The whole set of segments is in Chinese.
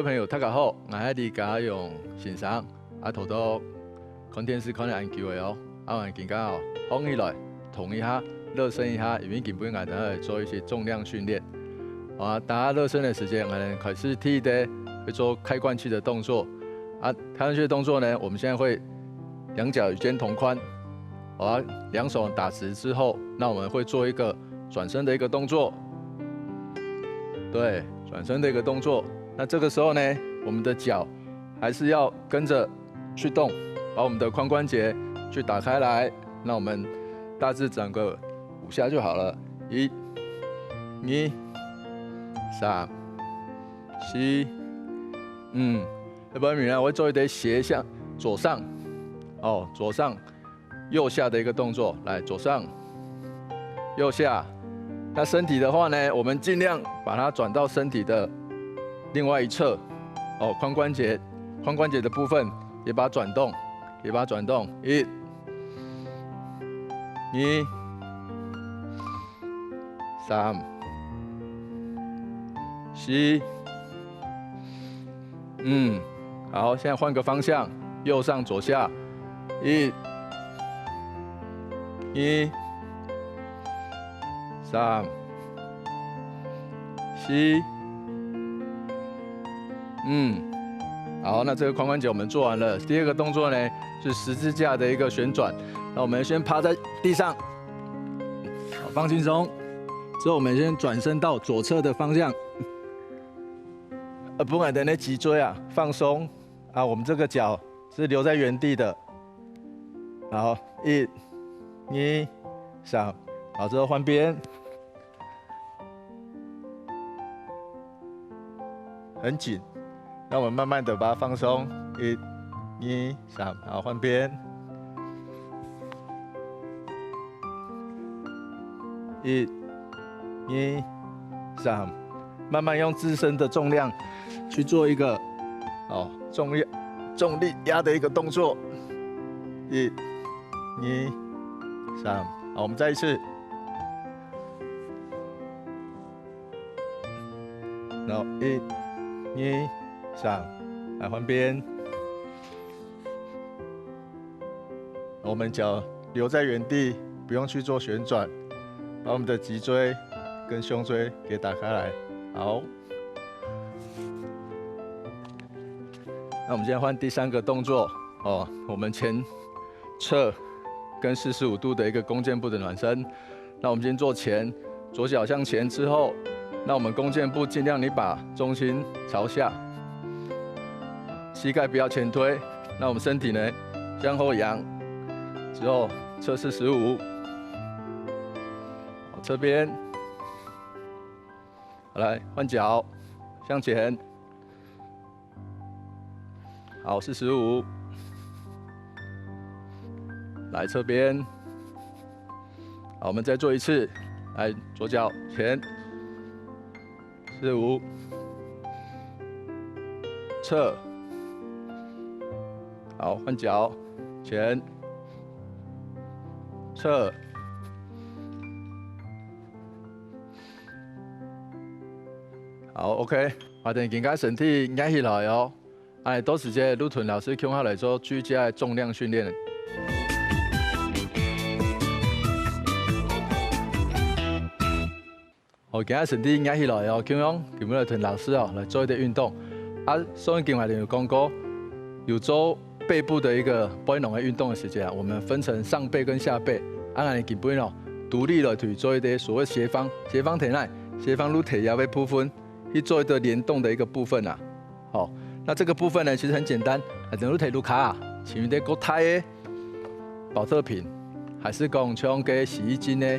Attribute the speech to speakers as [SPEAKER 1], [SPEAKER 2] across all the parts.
[SPEAKER 1] 位朋友大家好，我喺你家用欣赏土豆空天是可能研究的哦，我更加哦放起来，捅一下，热身一下，因为基本我哋会做一些重量训练。大家热身的时间，我们开始替的会做开罐器的动作。开罐器的动作呢，我们现在会两脚与肩同宽，两手打直之后，那我们会做一个转身的一个动作。对，转身的一个动作。那这个时候呢，我们的脚还是要跟着去动，把我们的髋关节去打开来。那我们大致整个5下就好了。1、2、3、4、一般米呢，我会做一点斜向左上，左上右下的一个动作，来左上右下。那身体的话呢，我们尽量把它转到身体的另外一侧，髋关节的部分也把它转动，1、2、3、4，好，现在换个方向，右上左下，1、2、3、4，好，那这个髋关节我们做完了。第二个动作呢是十字架的一个旋转。那我们先趴在地上，放轻松。之后我们先转身到左侧的方向，不管的那脊椎放松我们这个脚是留在原地的。好，1、2、3，好，之后换边，很紧。那我们慢慢的把它放松，1、2、3，好，换边，1、2、3，慢慢用自身的重量去做一个重力压的一个动作，1、2、3，好，我们再一次，然后1、2、3，来换边，我们脚留在原地，不用去做旋转，把我们的脊椎跟胸椎给打开来。好，那我们现在换第3个动作我们前侧跟45度的一个弓箭步的暖身。那我们先做前，左脚向前之后，那我们弓箭步尽量你把重心朝下，膝盖不要前推。那我们身体呢向后仰，之后侧45，侧边。好，来换脚，向前，好，45，来侧边，好，我们再做一次，来左脚前，45，侧，好，换脚前，侧。好 ，OK， 把等更加身体压起来哦。多时间陆屯老师用下来做居家的重量训练。今日身体压起来哦，用今日屯老师来做一点运动。所以今日有讲过，有做背部的一个背农的运动的时间我们分成上背跟下背。你基本独立了去做一点所谓斜方体内、斜方撸体腰的部分。去做一个联动的一个部分好，那这个部分呢，其实很简单，等于提撸卡前面的国泰的保特瓶，还是讲像个洗衣机的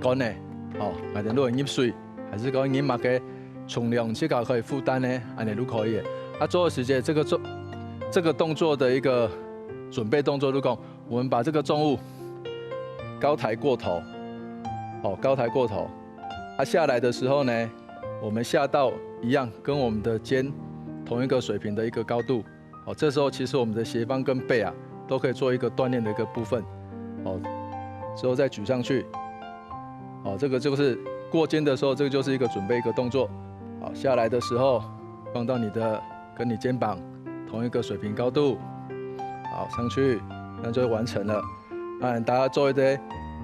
[SPEAKER 1] 干的，等如果饮水，还是讲饮嘛个重量这个可以负担的，安尼都可以的。做的时间这个动作的一个准备动作，如果我们把这个重物高抬过头，高抬过头，下来的时候呢？我们下到一样，跟我们的肩同一个水平的一个高度。这时候其实我们的斜方跟背都可以做一个锻炼的一个部分。之后再举上去。这个就是过肩的时候，这个就是一个准备一个动作。好，下来的时候放到跟你肩膀同一个水平高度。好，上去，那就完成了。那大家做一堆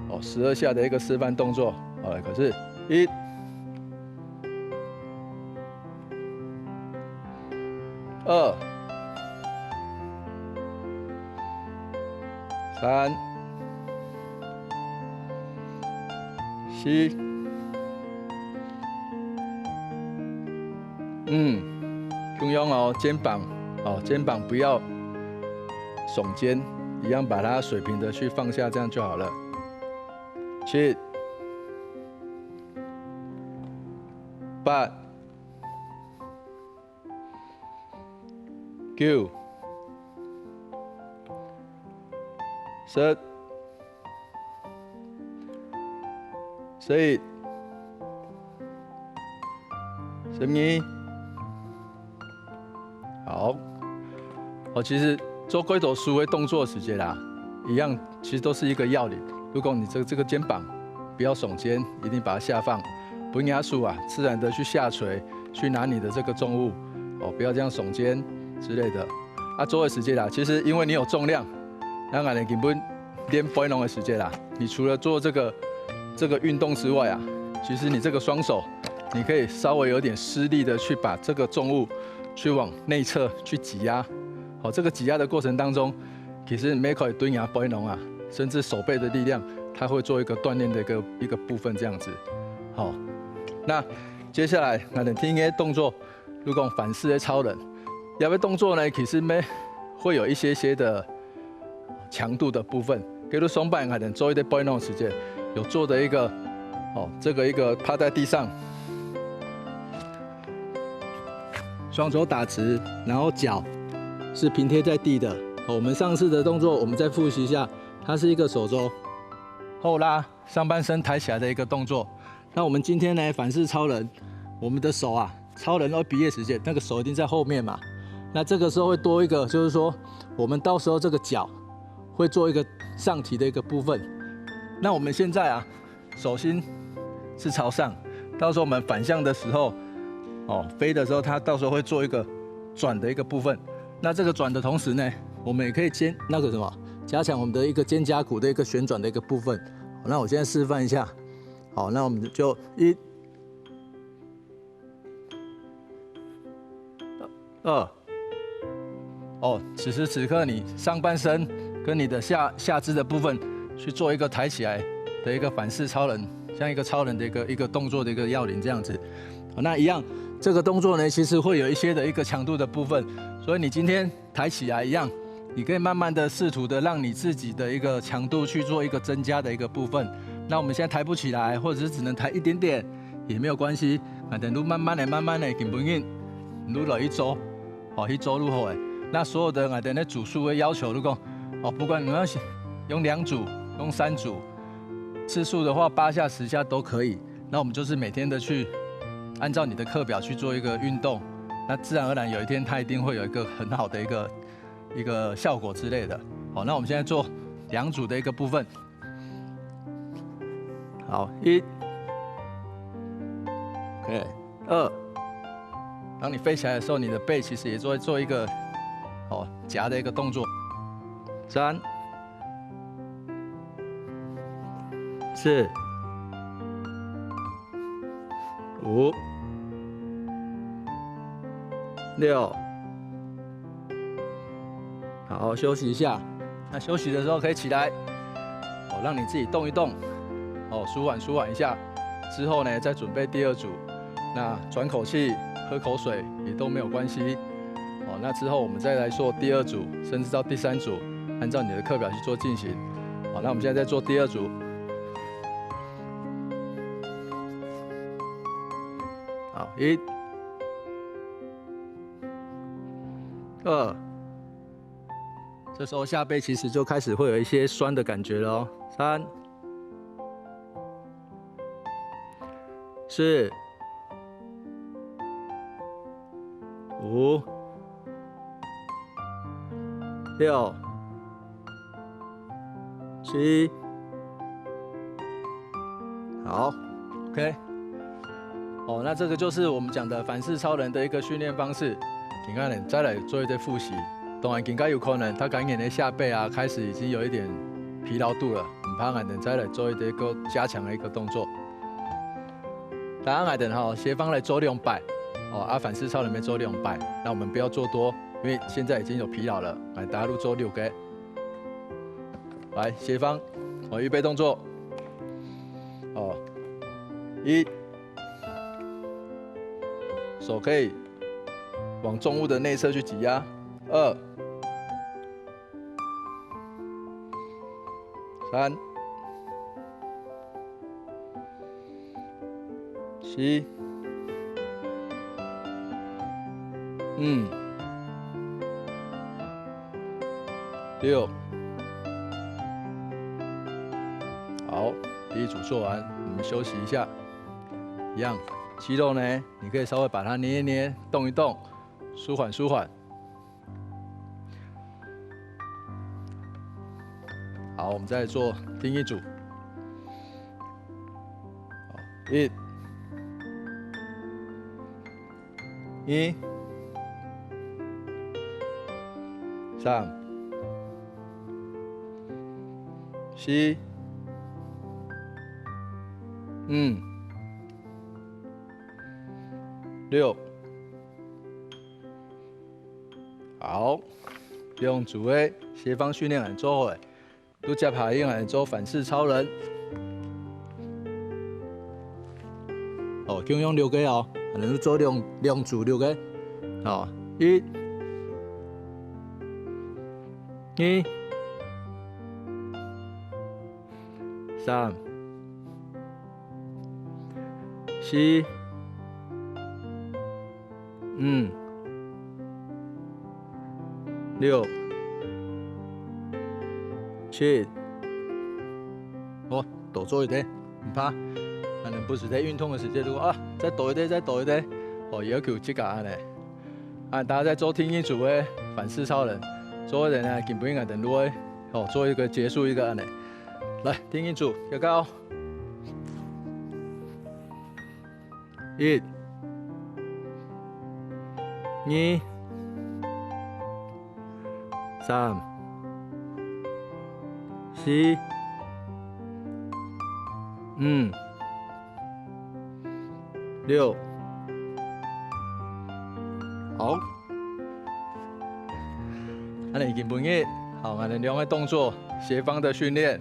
[SPEAKER 1] 12下的一个示范动作。好，可是1、2、3、4、中央哦，肩膀不要耸肩，一样把它水平的去放下，这样就好了。7、8、9、10、11、12。好，其实做龟头输的动作时间啦，一样，其实都是一个要领。如果你这个肩膀不要耸肩，一定把它下放，不压缩啊，自然的去下垂，去拿你的这个重物，不要这样耸肩之类的。做的时间啦，其实因为你有重量，那俺根本练背龙的时间啦，你除了做这个运动之外啊，其实你这个双手，你可以稍微有点施力的去把这个重物去往内侧去挤压。这个挤压的过程当中，其实没可以蹲牙背龙啊，甚至手背的力量，它会做一个锻炼的一个部分这样子。好，那接下来我们听一些动作，如果反式的超人，有些动作呢，其实会有一些的强度的部分。比如松摆，我们做一点背龙时间，有做的一个这个一个趴在地上，双手打直，然后脚是平贴在地的。我们上次的动作，我们再复习一下，它是一个手肘后拉，上半身抬起来的一个动作。那我们今天呢，反式超人，我们的手啊，超人要比耶时间，那个手一定在后面嘛。那这个时候会多一个，就是说，我们到时候这个脚会做一个上提的一个部分。那我们现在啊，手心是朝上，到时候我们反向的时候，飞的时候，它到时候会做一个转的一个部分。那这个转的同时呢，我们也可以加强我们的一个肩胛骨的一个旋转的一个部分。那我现在示范一下。好，那我们就1、2。此时此刻你上半身跟你的下肢的部分去做一个抬起来的一个反式超人，像一个超人的一个动作的一个要领这样子。那一样，这个动作呢，其实会有一些的一个强度的部分，所以你今天抬起来一样，你可以慢慢的试图的让你自己的一个强度去做一个增加的一个部分。那我们现在抬不起来，或者是只能抬一点点，也没有关系。等慢慢的，紧不紧，撸了一周，一周入后那所有的那组数的要求，如果不管你要用2组、用3组，次数的话8下、10下都可以。那我们就是每天的去按照你的课表去做一个运动，那自然而然有一天它一定会有一个很好的一个效果之类的。好，那我们现在做2组的一个部分。好，1 ，OK， 2。当你飞起来的时候，你的背其实也做一个夹的一个动作。3、4、5、6。好，休息一下。那休息的时候可以起来，让你自己动一动。舒缓一下，之后呢，再准备第2组。那喘口气、喝口水也都没有关系。那之后我们再来做第2组，甚至到第3组，按照你的课表去做进行。那我们现在在做第2组。好，1、2。这时候下背其实就开始会有一些酸的感觉了哦。3、4、5、6、7。好 ，OK。哦，那这个就是我们讲的反式超人的一个训练方式。你看呢，再来做一些复习。当然，应该有可能他感觉的下背啊，开始已经有一点疲劳度了，唔怕俺等再来做一个加强的一个动作。大家俺等哈，斜方来做2摆，哦，反式超人没做2摆，那我们不要做多，因为现在已经有疲劳了。来，大家都做6个。来，斜方，预备动作。1，手可以往重物的内侧去挤压。2、3、4、6。好，第一组做完，我们休息一下。一样，肌肉呢，你可以稍微把它捏一捏，动一动，舒缓舒缓。好，我们再来做第一组。1、2、3、4、6。好，用组的斜方训练完做后，都接下用来做反式超人。哦，共用6个哦，可能做2组6个。好，1、2、3、4、6、7。哦，多做一点，唔怕。可能不是在运动的时间，如果再多一点，再多一点，哦，要求这个安尼。大家在做听一组的反式超人，做一点呢，基本上等落的，哦，做一个结束一个安尼。来，听一组，要高。1、2、3、4、6。好，安尼基本嘅，好，安尼2个动作，斜方的训练，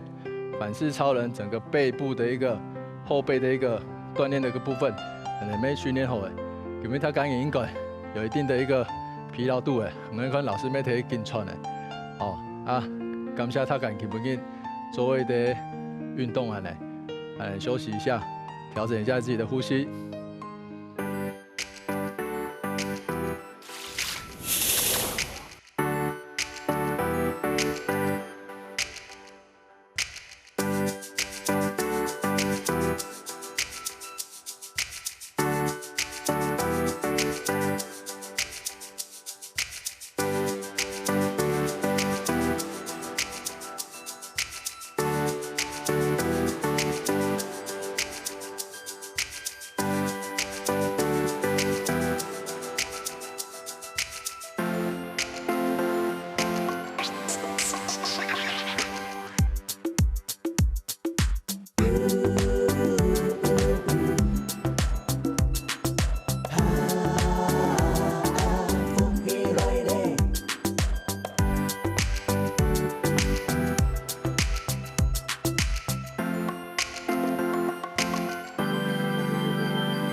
[SPEAKER 1] 反式超人整个背部的一个后背的一个锻炼的一个部分，安尼每训练后诶，基本他感觉应该有一定的一个疲劳度诶，我们看老师每天跟穿诶，哦感谢他感基本嘅做一啲运动安尼，休息一下，调整一下自己的呼吸。